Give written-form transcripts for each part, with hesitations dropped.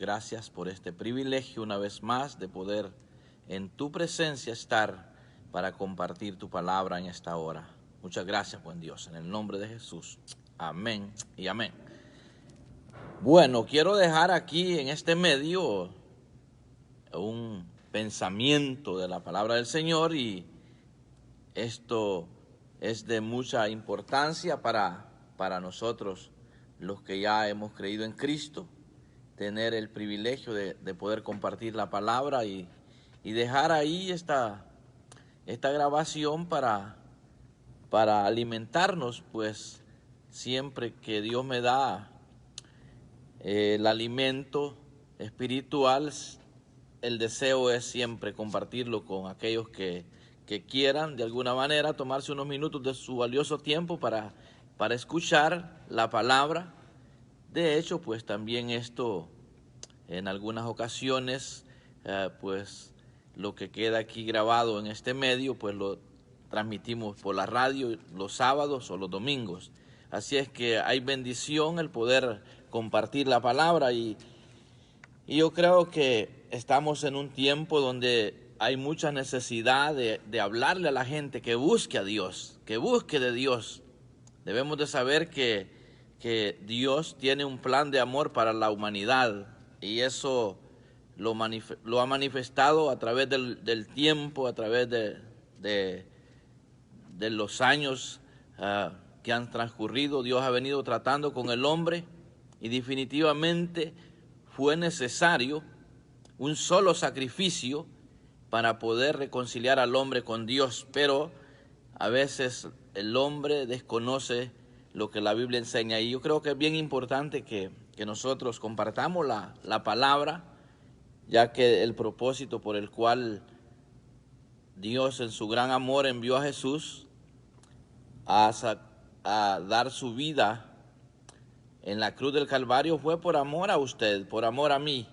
gracias por este privilegio una vez más de poder en tu presencia estar para compartir tu palabra en esta hora. Muchas gracias, buen Dios, en el nombre de Jesús. Amén y amén. Bueno, quiero dejar aquí en este medio un pensamiento de la palabra del Señor, y esto es de mucha importancia para nosotros, los que ya hemos creído en Cristo, tener el privilegio de poder compartir la palabra y dejar ahí esta grabación para alimentarnos, pues siempre que Dios me da el alimento espiritual, el deseo es siempre compartirlo con aquellos que quieran de alguna manera tomarse unos minutos de su valioso tiempo para escuchar la palabra. De hecho, pues también esto en algunas ocasiones, pues lo que queda aquí grabado en este medio, pues lo transmitimos por la radio los sábados o los domingos. Así es que hay bendición el poder compartir la palabra, y yo creo que estamos en un tiempo donde hay mucha necesidad de hablarle a la gente que busque a Dios, que busque de Dios. Debemos de saber que Dios tiene un plan de amor para la humanidad, y eso lo ha manifestado a través del tiempo, a través de los años que han transcurrido. Dios ha venido tratando con el hombre, y definitivamente fue necesario un solo sacrificio para poder reconciliar al hombre con Dios, pero a veces el hombre desconoce lo que la Biblia enseña, y yo creo que es bien importante que nosotros compartamos la palabra, ya que el propósito por el cual Dios en su gran amor envió a Jesús a dar su vida en la cruz del Calvario fue por amor a usted, por amor a mí.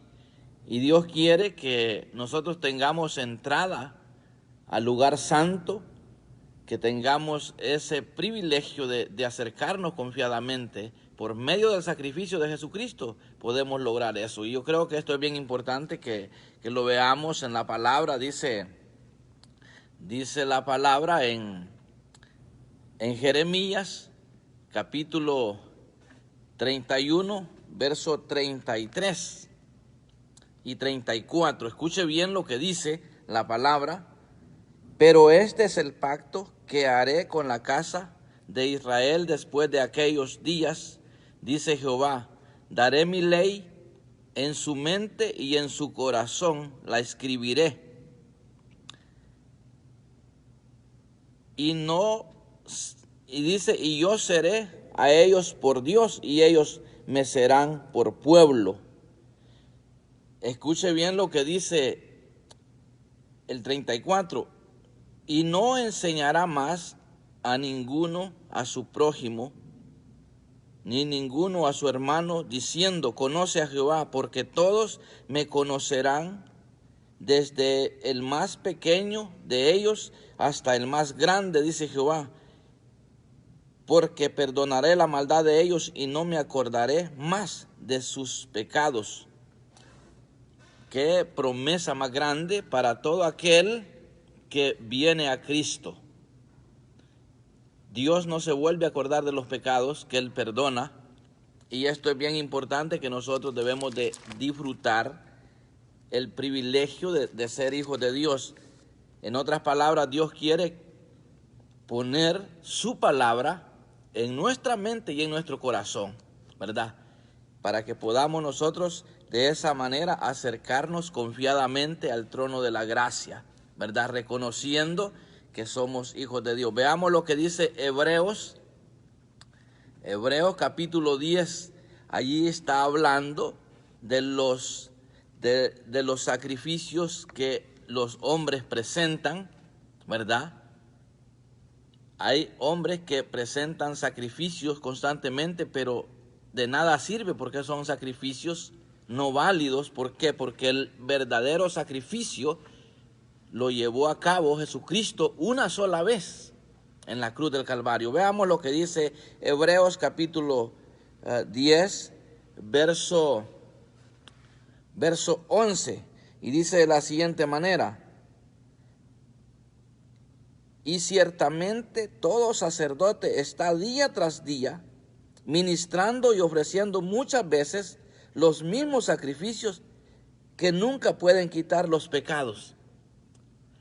Y Dios quiere que nosotros tengamos entrada al lugar santo, que tengamos ese privilegio de acercarnos confiadamente. Por medio del sacrificio de Jesucristo podemos lograr eso. Y yo creo que esto es bien importante que lo veamos en la palabra. Dice la palabra en Jeremías capítulo 31, verso 33 y 34. Escuche bien lo que dice la palabra. Pero este es el pacto que haré con la casa de Israel después de aquellos días, dice Jehová. Daré mi ley en su mente y en su corazón la escribiré. Y dice, y yo seré a ellos por Dios, y ellos me serán por pueblo. Escuche bien lo que dice el 34. Y no enseñará más a ninguno a su prójimo, ni ninguno a su hermano, diciendo, conoce a Jehová, porque todos me conocerán, desde el más pequeño de ellos hasta el más grande, dice Jehová, porque perdonaré la maldad de ellos y no me acordaré más de sus pecados. Qué promesa más grande para todo aquel que viene a Cristo. Dios no se vuelve a acordar de los pecados que Él perdona, y esto es bien importante, que nosotros debemos de disfrutar el privilegio de ser hijos de Dios. En otras palabras, Dios quiere poner su palabra en nuestra mente y en nuestro corazón, ¿verdad? Para que podamos nosotros de esa manera acercarnos confiadamente al trono de la gracia, ¿verdad? Reconociendo que somos hijos de Dios. Veamos lo que dice Hebreos capítulo 10. Allí está hablando de los sacrificios que los hombres presentan, ¿verdad? Hay hombres que presentan sacrificios constantemente, pero de nada sirve, porque son sacrificios no válidos. ¿Por qué? Porque el verdadero sacrificio lo llevó a cabo Jesucristo una sola vez en la cruz del Calvario. Veamos lo que dice Hebreos capítulo 10, verso verso 11, y dice de la siguiente manera: y ciertamente todo sacerdote está día tras día ministrando y ofreciendo muchas veces los mismos sacrificios que nunca pueden quitar los pecados.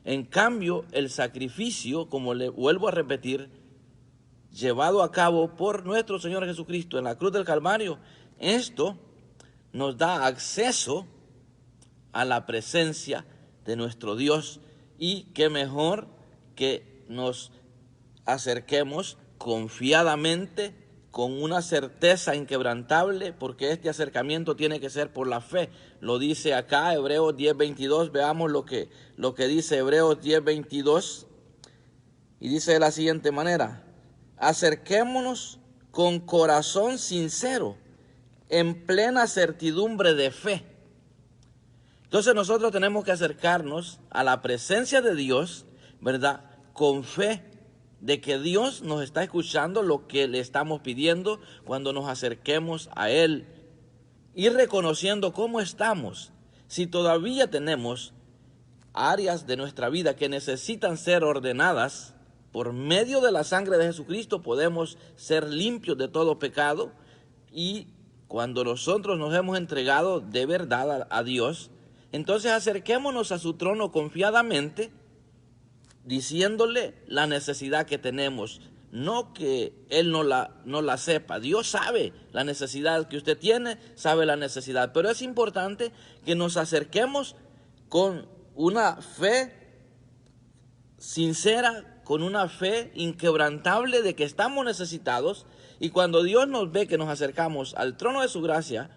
En cambio, el sacrificio, como le vuelvo a repetir, llevado a cabo por nuestro Señor Jesucristo en la cruz del Calvario, esto nos da acceso a la presencia de nuestro Dios, y qué mejor que nos acerquemos confiadamente, con una certeza inquebrantable, porque este acercamiento tiene que ser por la fe. Lo dice acá Hebreos 10:22, veamos lo que dice Hebreos 10:22, y dice de la siguiente manera: acerquémonos con corazón sincero, en plena certidumbre de fe. Entonces nosotros tenemos que acercarnos a la presencia de Dios, ¿verdad?, con fe de que Dios nos está escuchando lo que le estamos pidiendo cuando nos acerquemos a Él, y reconociendo cómo estamos. Si todavía tenemos áreas de nuestra vida que necesitan ser ordenadas, por medio de la sangre de Jesucristo podemos ser limpios de todo pecado. Y cuando nosotros nos hemos entregado de verdad a Dios, entonces acerquémonos a su trono confiadamente, diciéndole la necesidad que tenemos. No que Él no la sepa. Dios sabe la necesidad que usted tiene, sabe la necesidad. Pero es importante que nos acerquemos con una fe sincera, con una fe inquebrantable de que estamos necesitados. Y cuando Dios nos ve que nos acercamos al trono de su gracia,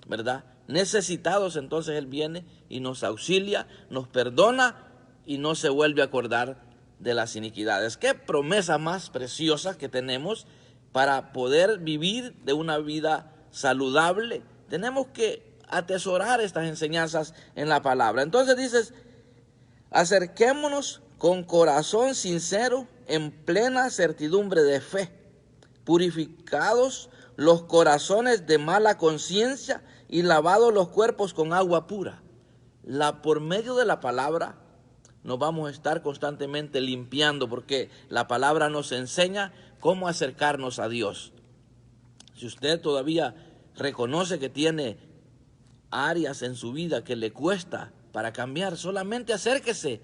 ¿verdad?, necesitados, entonces Él viene y nos auxilia, nos perdona y no se vuelve a acordar de las iniquidades. Qué promesa más preciosa que tenemos para poder vivir de una vida saludable. Tenemos que atesorar estas enseñanzas en la palabra. Entonces dices: acerquémonos con corazón sincero, en plena certidumbre de fe, purificados los corazones de mala conciencia y lavados los cuerpos con agua pura. Por medio de la palabra nos vamos a estar constantemente limpiando, porque la palabra nos enseña cómo acercarnos a Dios. Si usted todavía reconoce que tiene áreas en su vida que le cuesta para cambiar, solamente acérquese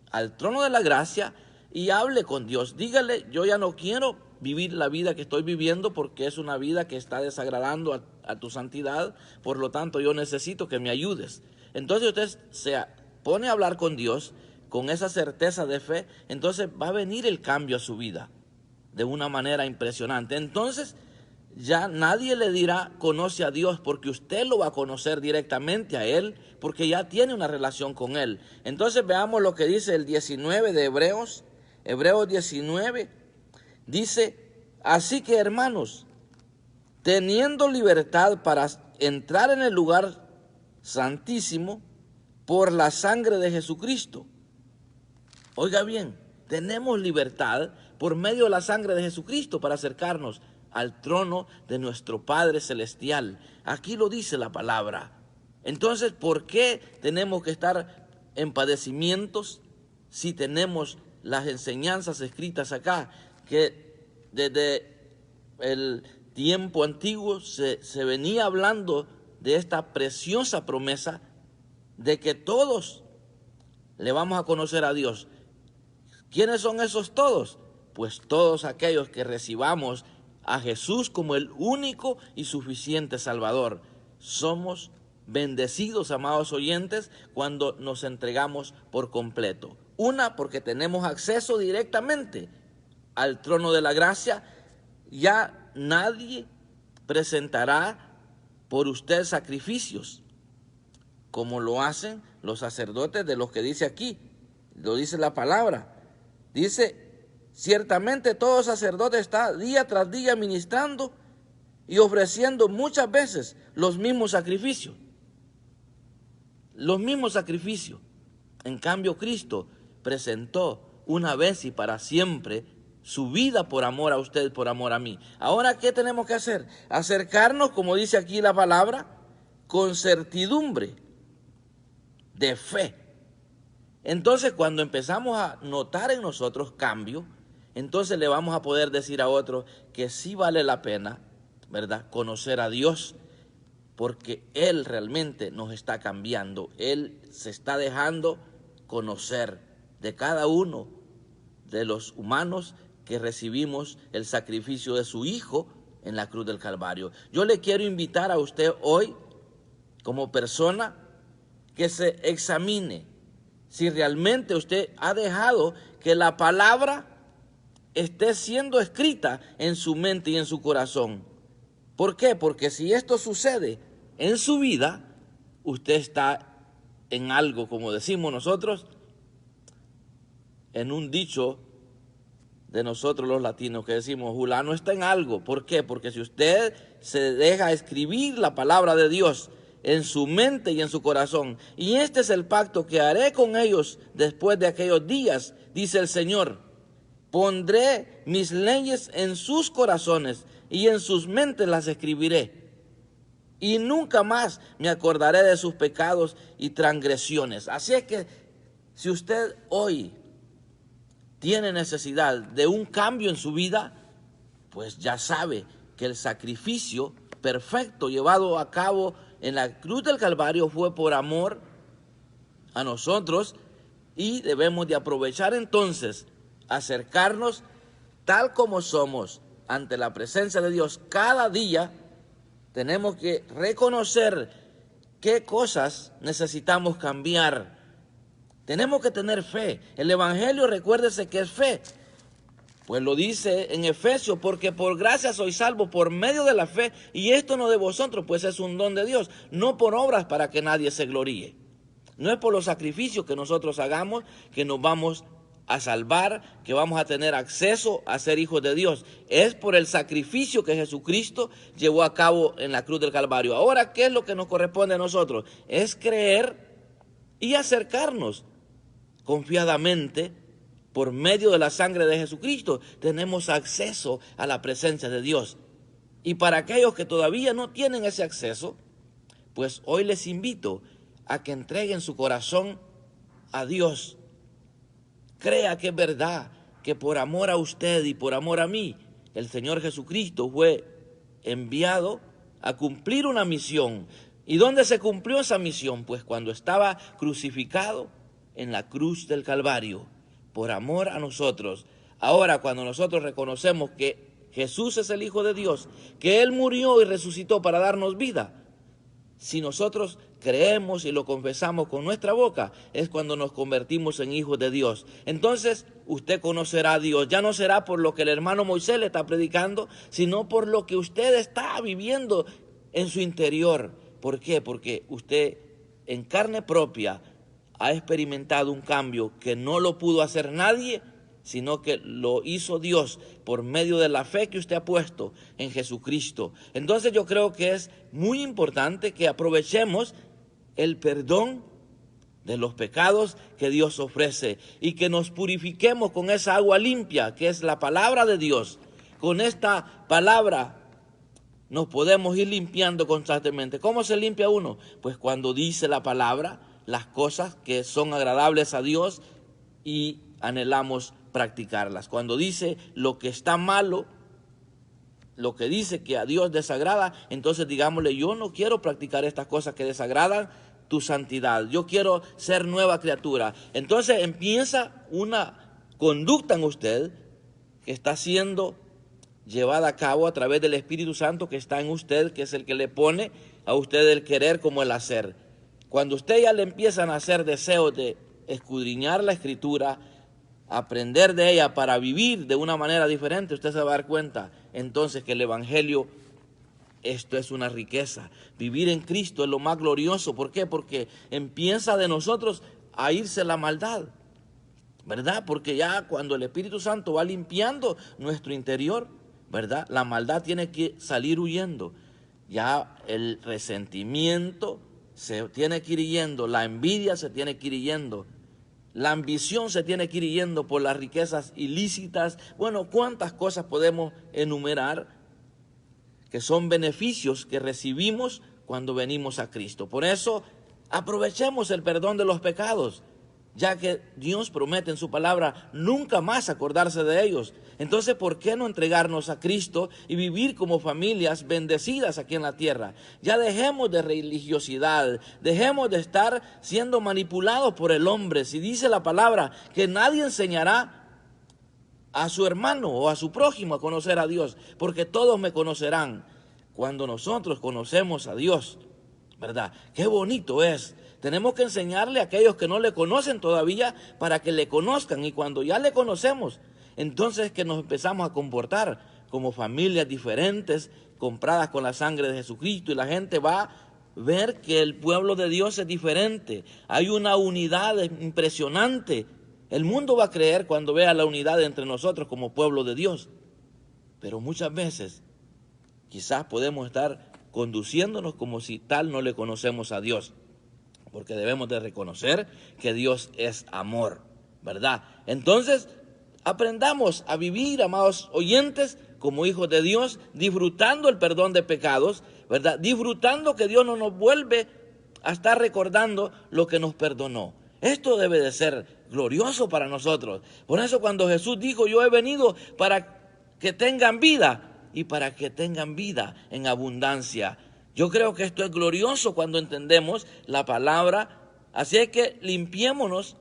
al trono de la gracia y hable con Dios. Dígale: yo ya no quiero vivir la vida que estoy viviendo, porque es una vida que está desagradando a tu santidad, por lo tanto yo necesito que me ayudes. Entonces usted se pone a hablar con Dios con esa certeza de fe, entonces va a venir el cambio a su vida de una manera impresionante. Entonces ya nadie le dirá conoce a Dios, porque usted lo va a conocer directamente a Él, porque ya tiene una relación con Él. Entonces veamos lo que dice el 19 de Hebreos 19, dice: así que, hermanos, teniendo libertad para entrar en el lugar santísimo por la sangre de Jesucristo. Oiga bien, tenemos libertad por medio de la sangre de Jesucristo para acercarnos al trono de nuestro Padre Celestial. Aquí lo dice la palabra. Entonces, ¿por qué tenemos que estar en padecimientos si tenemos las enseñanzas escritas acá? Que desde el tiempo antiguo se venía hablando de esta preciosa promesa de que todos le vamos a conocer a Dios. ¿Quiénes son esos todos? Pues todos aquellos que recibamos a Jesús como el único y suficiente Salvador. Somos bendecidos, amados oyentes, cuando nos entregamos por completo. Una, porque tenemos acceso directamente al trono de la gracia. Ya nadie presentará por usted sacrificios como lo hacen los sacerdotes, de los que dice aquí. Lo dice la palabra. Dice: ciertamente todo sacerdote está día tras día ministrando y ofreciendo muchas veces los mismos sacrificios. Los mismos sacrificios. En cambio, Cristo presentó una vez y para siempre su vida por amor a usted, por amor a mí. Ahora, ¿qué tenemos que hacer? Acercarnos, como dice aquí la palabra, con certidumbre, de fe. Entonces, cuando empezamos a notar en nosotros cambio, entonces le vamos a poder decir a otros que sí vale la pena, ¿verdad?, conocer a Dios, porque Él realmente nos está cambiando. Él se está dejando conocer de cada uno de los humanos que recibimos el sacrificio de su Hijo en la cruz del Calvario. Yo le quiero invitar a usted hoy, como persona, que se examine si realmente usted ha dejado que la palabra esté siendo escrita en su mente y en su corazón. ¿Por qué? Porque si esto sucede en su vida, usted está en algo, como decimos nosotros, en un dicho de nosotros los latinos que decimos, fulano está en algo. ¿Por qué? Porque si usted se deja escribir la palabra de Dios en su mente y en su corazón, y este es el pacto que haré con ellos después de aquellos días, dice el Señor, pondré mis leyes en sus corazones y en sus mentes las escribiré, y nunca más me acordaré de sus pecados y transgresiones. Así es que si usted hoy tiene necesidad de un cambio en su vida, pues ya sabe que el sacrificio perfecto llevado a cabo en la cruz del Calvario fue por amor a nosotros, y debemos de aprovechar entonces acercarnos tal como somos ante la presencia de Dios. Cada día tenemos que reconocer qué cosas necesitamos cambiar. Tenemos que tener fe. El Evangelio, recuérdese que es fe. Pues lo dice en Efesios, porque por gracia sois salvos por medio de la fe, y esto no de vosotros, pues es un don de Dios, no por obras para que nadie se gloríe. No es por los sacrificios que nosotros hagamos que nos vamos a salvar, que vamos a tener acceso a ser hijos de Dios. Es por el sacrificio que Jesucristo llevó a cabo en la cruz del Calvario. Ahora, ¿qué es lo que nos corresponde a nosotros? Es creer y acercarnos confiadamente. Por medio de la sangre de Jesucristo tenemos acceso a la presencia de Dios. Y para aquellos que todavía no tienen ese acceso, pues hoy les invito a que entreguen su corazón a Dios. Crea que es verdad, que por amor a usted y por amor a mí, el Señor Jesucristo fue enviado a cumplir una misión. ¿Y dónde se cumplió esa misión? Pues cuando estaba crucificado en la cruz del Calvario, por amor a nosotros. Ahora, cuando nosotros reconocemos que Jesús es el Hijo de Dios, que Él murió y resucitó para darnos vida, si nosotros creemos y lo confesamos con nuestra boca, es cuando nos convertimos en hijos de Dios. Entonces usted conocerá a Dios. Ya no será por lo que el hermano Moisés le está predicando, sino por lo que usted está viviendo en su interior. ¿Por qué? Porque usted en carne propia ha experimentado un cambio que no lo pudo hacer nadie, sino que lo hizo Dios por medio de la fe que usted ha puesto en Jesucristo. Entonces yo creo que es muy importante que aprovechemos el perdón de los pecados que Dios ofrece y que nos purifiquemos con esa agua limpia que es la palabra de Dios. Con esta palabra nos podemos ir limpiando constantemente. ¿Cómo se limpia uno? Pues cuando dice la palabra las cosas que son agradables a Dios y anhelamos practicarlas. Cuando dice lo que está malo, lo que dice que a Dios desagrada, entonces digámosle, yo no quiero practicar estas cosas que desagradan tu santidad, yo quiero ser nueva criatura. Entonces empieza una conducta en usted que está siendo llevada a cabo a través del Espíritu Santo que está en usted, que es el que le pone a usted el querer como el hacer. Cuando usted ya le empiezan a hacer deseos de escudriñar la Escritura, aprender de ella para vivir de una manera diferente, usted se va a dar cuenta entonces que el Evangelio, esto es una riqueza. Vivir en Cristo es lo más glorioso. ¿Por qué? Porque empieza de nosotros a irse la maldad, ¿verdad? Porque ya cuando el Espíritu Santo va limpiando nuestro interior, ¿verdad?, la maldad tiene que salir huyendo. Ya el resentimiento se tiene que ir yendo, la envidia se tiene que ir yendo, la ambición se tiene que ir yendo por las riquezas ilícitas. Bueno, ¿cuántas cosas podemos enumerar que son beneficios que recibimos cuando venimos a Cristo? Por eso Aprovechemos el perdón de los pecados, ya que Dios promete en su palabra nunca más acordarse de ellos. Entonces, ¿por qué no entregarnos a Cristo y vivir como familias bendecidas aquí en la tierra? Ya dejemos de religiosidad, dejemos de estar siendo manipulados por el hombre. Si dice la palabra que nadie enseñará a su hermano o a su prójimo a conocer a Dios, porque todos me conocerán cuando nosotros conocemos a Dios, ¿verdad? Qué bonito es. Tenemos que enseñarle a aquellos que no le conocen todavía para que le conozcan, y cuando ya le conocemos, entonces que nos empezamos a comportar como familias diferentes, compradas con la sangre de Jesucristo, y la gente va a ver que el pueblo de Dios es diferente. Hay una unidad impresionante. El mundo va a creer cuando vea la unidad entre nosotros como pueblo de Dios. Pero muchas veces quizás podemos estar conduciéndonos como si tal no le conocemos a Dios, porque debemos de reconocer que Dios es amor, ¿verdad? Entonces, aprendamos a vivir, amados oyentes, como hijos de Dios, disfrutando el perdón de pecados, ¿verdad? Disfrutando que Dios no nos vuelve a estar recordando lo que nos perdonó. Esto debe de ser glorioso para nosotros. Por eso cuando Jesús dijo, yo he venido para que tengan vida, y para que tengan vida en abundancia. Yo creo que esto es glorioso cuando entendemos la palabra. Así es que limpiémonos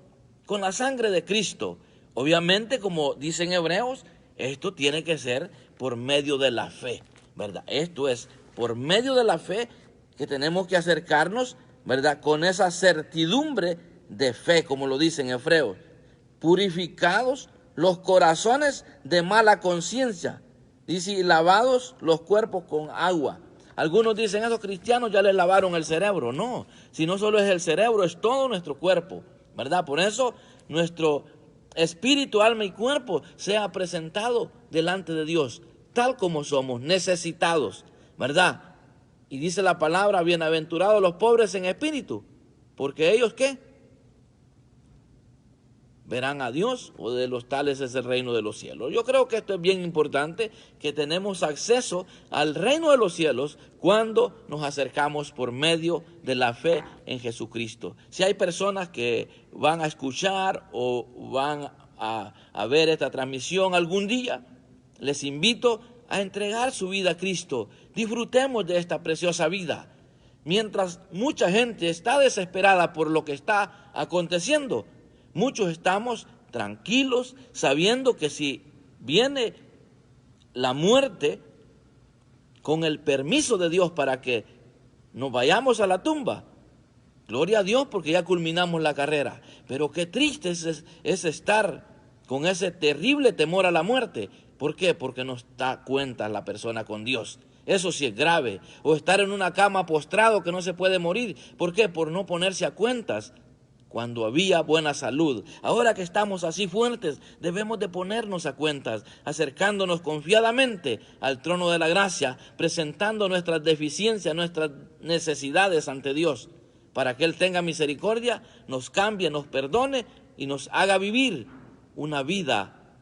con la sangre de Cristo. Obviamente, como dicen Hebreos, esto tiene que ser por medio de la fe, ¿verdad? Esto es por medio de la fe que tenemos que acercarnos, ¿verdad? Con esa certidumbre de fe, como lo dicen Hebreos. Purificados los corazones de mala conciencia. Dice, y lavados los cuerpos con agua. Algunos dicen, esos cristianos ya les lavaron el cerebro. No, si no solo es el cerebro, es todo nuestro cuerpo, ¿verdad? Por eso nuestro espíritu, alma y cuerpo sea presentado delante de Dios, tal como somos, necesitados, ¿verdad? Y dice la palabra, bienaventurados los pobres en espíritu, porque ellos, ¿qué? Verán a Dios, o de los tales es el reino de los cielos. Yo creo que esto es bien importante, que tenemos acceso al reino de los cielos cuando nos acercamos por medio de la fe en Jesucristo. Si hay personas que van a escuchar o van a ver esta transmisión algún día, les invito a entregar su vida a Cristo. Disfrutemos de esta preciosa vida. Mientras mucha gente está desesperada por lo que está aconteciendo, muchos estamos tranquilos sabiendo que si viene la muerte con el permiso de Dios para que nos vayamos a la tumba, gloria a Dios porque ya culminamos la carrera. Pero qué triste es estar con ese terrible temor a la muerte. ¿Por qué? Porque no está cuenta la persona con Dios. Eso sí es grave. O estar en una cama postrado que no se puede morir. ¿Por qué? Por no ponerse a cuentas cuando había buena salud. Ahora que estamos así fuertes, debemos de ponernos a cuentas, acercándonos confiadamente al trono de la gracia, presentando nuestras deficiencias, nuestras necesidades ante Dios, para que Él tenga misericordia, nos cambie, nos perdone y nos haga vivir una vida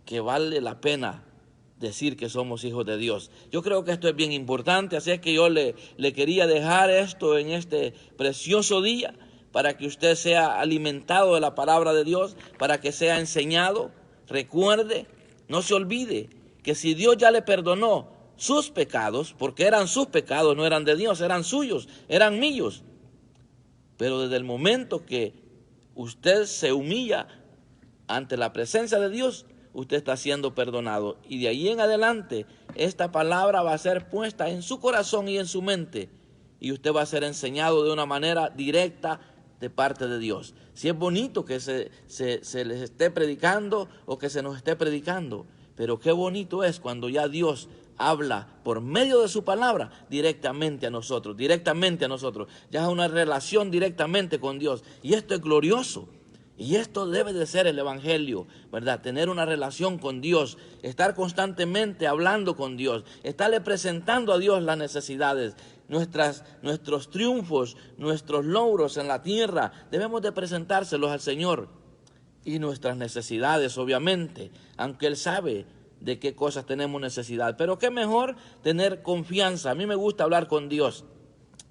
que vale la pena decir que somos hijos de Dios. Yo creo que esto es bien importante, así es que yo le quería dejar esto en este precioso día, para que usted sea alimentado de la palabra de Dios, para que sea enseñado. Recuerde, no se olvide que si Dios ya le perdonó sus pecados, porque eran sus pecados, no eran de Dios, eran suyos, eran míos. Pero desde el momento que usted se humilla ante la presencia de Dios, usted está siendo perdonado. Y de ahí en adelante, esta palabra va a ser puesta en su corazón y en su mente, y usted va a ser enseñado de una manera directa de parte de Dios. Si es bonito que se les esté predicando o que se nos esté predicando, pero qué bonito es cuando ya Dios habla por medio de su palabra directamente a nosotros, ya es una relación directamente con Dios, y esto es glorioso. Y esto debe de ser el evangelio, ¿verdad? Tener una relación con Dios, estar constantemente hablando con Dios, estarle presentando a Dios las necesidades, nuestros triunfos, nuestros logros en la tierra, debemos de presentárselos al Señor. Y nuestras necesidades, obviamente, aunque Él sabe de qué cosas tenemos necesidad. Pero qué mejor tener confianza. A mí me gusta hablar con Dios.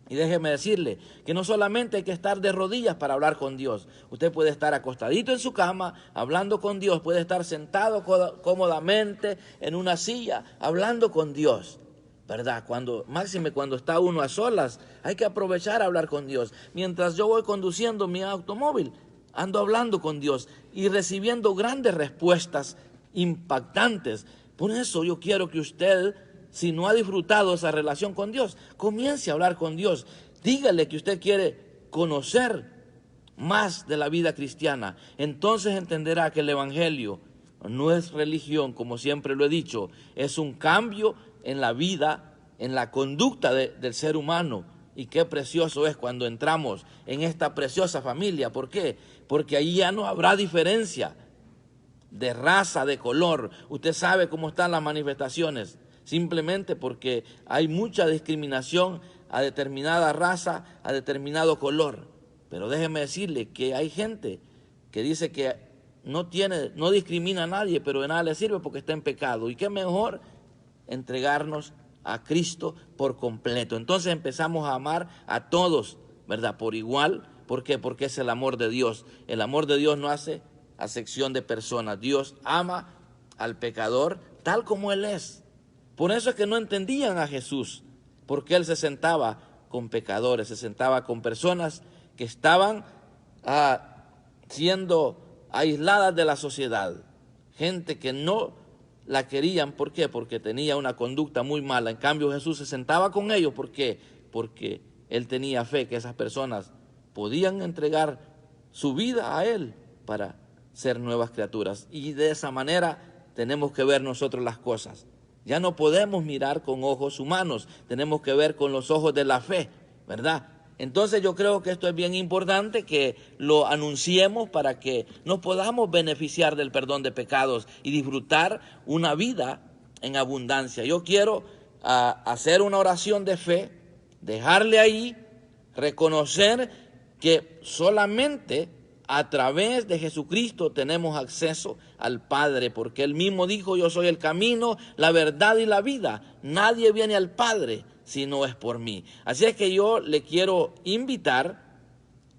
Y déjeme decirle que no solamente hay que estar de rodillas para hablar con Dios. Usted puede estar acostadito en su cama hablando con Dios, puede estar sentado cómodamente en una silla hablando con Dios, ¿verdad? Máxime cuando está uno a solas, hay que aprovechar a hablar con Dios. Mientras yo voy conduciendo mi automóvil, ando hablando con Dios y recibiendo grandes respuestas impactantes. Por eso yo quiero que usted, si no ha disfrutado esa relación con Dios, comience a hablar con Dios. Dígale que usted quiere conocer más de la vida cristiana. Entonces entenderá que el Evangelio no es religión, como siempre lo he dicho, es un cambio en la vida, en la conducta del ser humano. Y qué precioso es cuando entramos en esta preciosa familia. ¿Por qué? Porque ahí ya no habrá diferencia de raza, de color. Usted sabe cómo están las manifestaciones, simplemente porque hay mucha discriminación a determinada raza, a determinado color. Pero déjeme decirle que hay gente que dice que no discrimina a nadie, pero de nada le sirve porque está en pecado. Y qué mejor entregarnos a Cristo por completo. Entonces empezamos a amar a todos, ¿verdad? Por igual. ¿Por qué? Porque es el amor de Dios. El amor de Dios no hace acepción de personas. Dios ama al pecador tal como Él es. Por eso es que no entendían a Jesús, porque Él se sentaba con pecadores, se sentaba con personas que estaban siendo aisladas de la sociedad, gente que no la querían. ¿Por qué? Porque tenía una conducta muy mala. En cambio Jesús se sentaba con ellos. ¿Por qué? Porque Él tenía fe que esas personas podían entregar su vida a Él para ser nuevas criaturas. Y de esa manera tenemos que ver nosotros las cosas. Ya no podemos mirar con ojos humanos, tenemos que ver con los ojos de la fe, ¿verdad? Entonces yo creo que esto es bien importante que lo anunciemos para que nos podamos beneficiar del perdón de pecados y disfrutar una vida en abundancia. Yo quiero hacer una oración de fe, dejarle ahí, reconocer que solamente a través de Jesucristo tenemos acceso al Padre, porque Él mismo dijo: yo soy el camino, la verdad y la vida. Nadie viene al Padre si no es por mí. Así es que yo le quiero invitar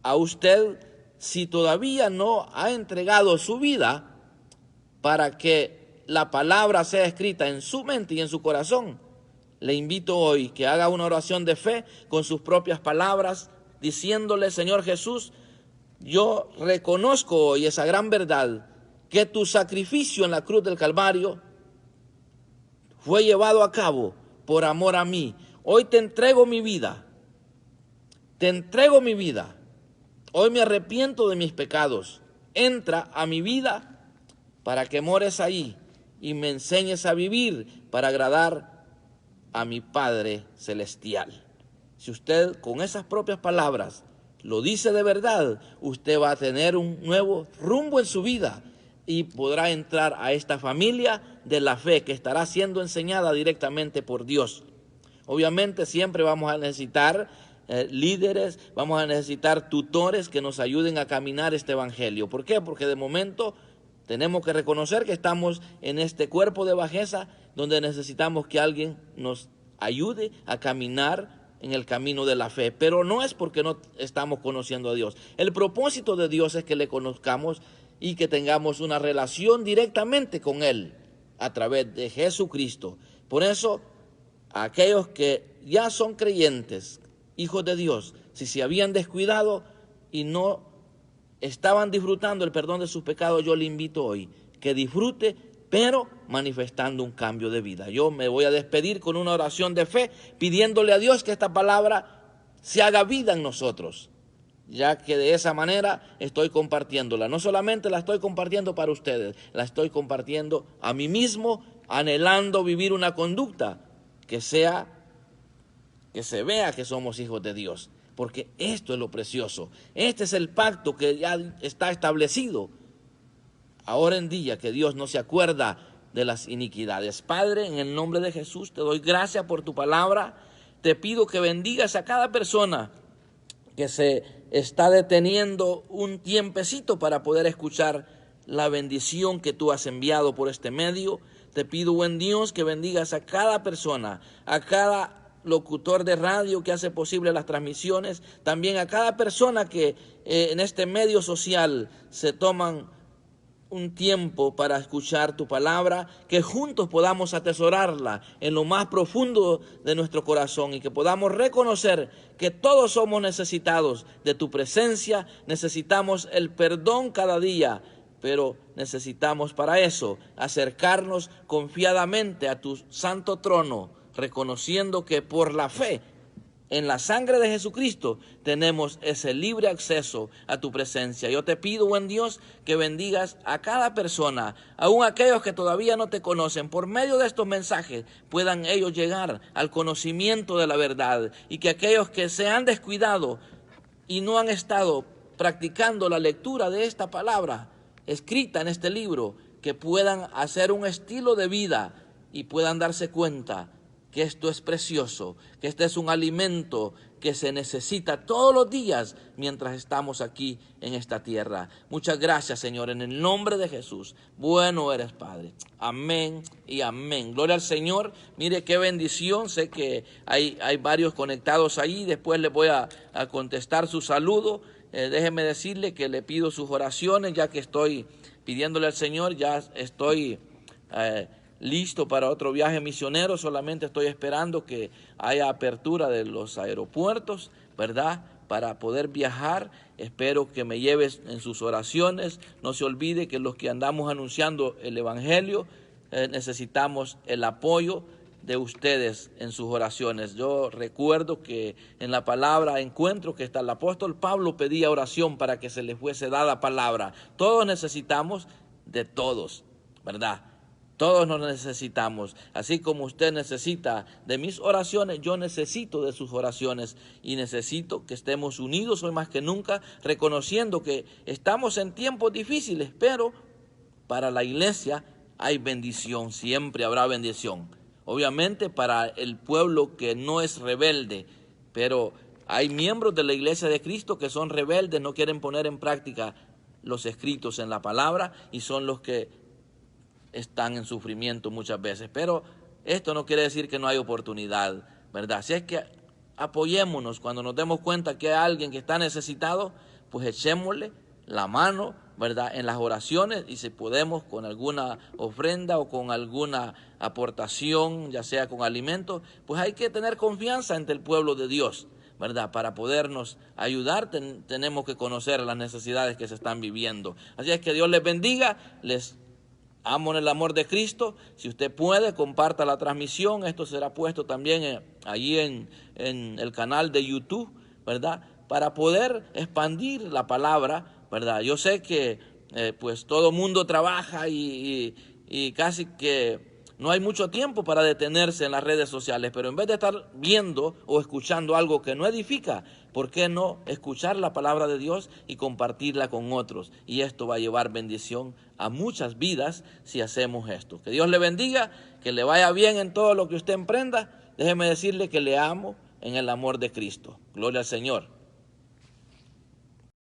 a usted, si todavía no ha entregado su vida para que la palabra sea escrita en su mente y en su corazón, le invito hoy que haga una oración de fe con sus propias palabras, diciéndole: Señor Jesús, yo reconozco hoy esa gran verdad, que tu sacrificio en la cruz del Calvario fue llevado a cabo por amor a mí. Hoy te entrego mi vida, te entrego mi vida. Hoy me arrepiento de mis pecados. Entra a mi vida para que mores ahí y me enseñes a vivir para agradar a mi Padre Celestial. Si usted con esas propias palabras lo dice de verdad, usted va a tener un nuevo rumbo en su vida y podrá entrar a esta familia de la fe que estará siendo enseñada directamente por Dios. Obviamente siempre vamos a necesitar líderes, vamos a necesitar tutores que nos ayuden a caminar este evangelio. ¿Por qué? Porque de momento tenemos que reconocer que estamos en este cuerpo de bajeza donde necesitamos que alguien nos ayude a caminar en el camino de la fe, pero no es porque no estamos conociendo a Dios. El propósito de Dios es que le conozcamos y que tengamos una relación directamente con Él a través de Jesucristo. Por eso, aquellos que ya son creyentes, hijos de Dios, si se habían descuidado y no estaban disfrutando el perdón de sus pecados, yo le invito hoy que disfrute, pero manifestando un cambio de vida. Yo me voy a despedir con una oración de fe, pidiéndole a Dios que esta palabra se haga vida en nosotros, ya que de esa manera estoy compartiéndola. No solamente la estoy compartiendo para ustedes, la estoy compartiendo a mí mismo, anhelando vivir una conducta que se vea que somos hijos de Dios, porque esto es lo precioso. Este es el pacto que ya está establecido. Ahora en día que Dios no se acuerda de las iniquidades. Padre, en el nombre de Jesús te doy gracias por tu palabra. Te pido que bendigas a cada persona que se está deteniendo un tiempecito para poder escuchar la bendición que tú has enviado por este medio. Te pido, buen Dios, que bendigas a cada persona, a cada locutor de radio que hace posible las transmisiones, también a cada persona que en este medio social se toman un tiempo para escuchar tu palabra, que juntos podamos atesorarla en lo más profundo de nuestro corazón y que podamos reconocer que todos somos necesitados de tu presencia, necesitamos el perdón cada día, pero necesitamos para eso acercarnos confiadamente a tu santo trono, reconociendo que por la fe en la sangre de Jesucristo tenemos ese libre acceso a tu presencia. Yo te pido, buen Dios, que bendigas a cada persona, aun aquellos que todavía no te conocen. Por medio de estos mensajes puedan ellos llegar al conocimiento de la verdad, y que aquellos que se han descuidado y no han estado practicando la lectura de esta palabra escrita en este libro, que puedan hacer un estilo de vida y puedan darse cuenta que esto es precioso, que este es un alimento que se necesita todos los días mientras estamos aquí en esta tierra. Muchas gracias, Señor, en el nombre de Jesús. Bueno eres, Padre. Amén y amén. Gloria al Señor. Mire qué bendición. Sé que hay varios conectados ahí. Después les voy a contestar su saludo. Déjeme decirle que le pido sus oraciones, ya que estoy pidiéndole al Señor, ya estoy listo para otro viaje misionero. Solamente estoy esperando que haya apertura de los aeropuertos, ¿verdad?, para poder viajar. Espero que me lleves en sus oraciones. No se olvide que los que andamos anunciando el Evangelio necesitamos el apoyo de ustedes en sus oraciones. Yo recuerdo que en la palabra encuentro que está el apóstol Pablo pedía oración para que se le fuese dada palabra. Todos necesitamos de todos, ¿verdad? Todos nos necesitamos. Así como usted necesita de mis oraciones, yo necesito de sus oraciones, y necesito que estemos unidos hoy más que nunca, reconociendo que estamos en tiempos difíciles, pero para la iglesia hay bendición, siempre habrá bendición. Obviamente para el pueblo que no es rebelde, pero hay miembros de la iglesia de Cristo que son rebeldes, no quieren poner en práctica los escritos en la palabra, y son los que están en sufrimiento muchas veces. Pero esto no quiere decir que no hay oportunidad, ¿verdad? Si es que apoyémonos cuando nos demos cuenta que hay alguien que está necesitado, pues echémosle la mano, ¿verdad?, en las oraciones, y si podemos con alguna ofrenda o con alguna aportación, ya sea con alimentos, pues hay que tener confianza entre el pueblo de Dios, ¿verdad? Para podernos ayudar tenemos que conocer las necesidades que se están viviendo. Así es que Dios les bendiga, les amo en el amor de Cristo. Si usted puede, comparta la transmisión. Esto será puesto también allí en el canal de YouTube, ¿verdad?, para poder expandir la palabra, ¿verdad? Yo sé que pues todo mundo trabaja y casi que no hay mucho tiempo para detenerse en las redes sociales, pero en vez de estar viendo o escuchando algo que no edifica, ¿por qué no escuchar la palabra de Dios y compartirla con otros? Y esto va a llevar bendición a muchas vidas si hacemos esto. Que Dios le bendiga, que le vaya bien en todo lo que usted emprenda. Déjeme decirle que le amo en el amor de Cristo. Gloria al Señor.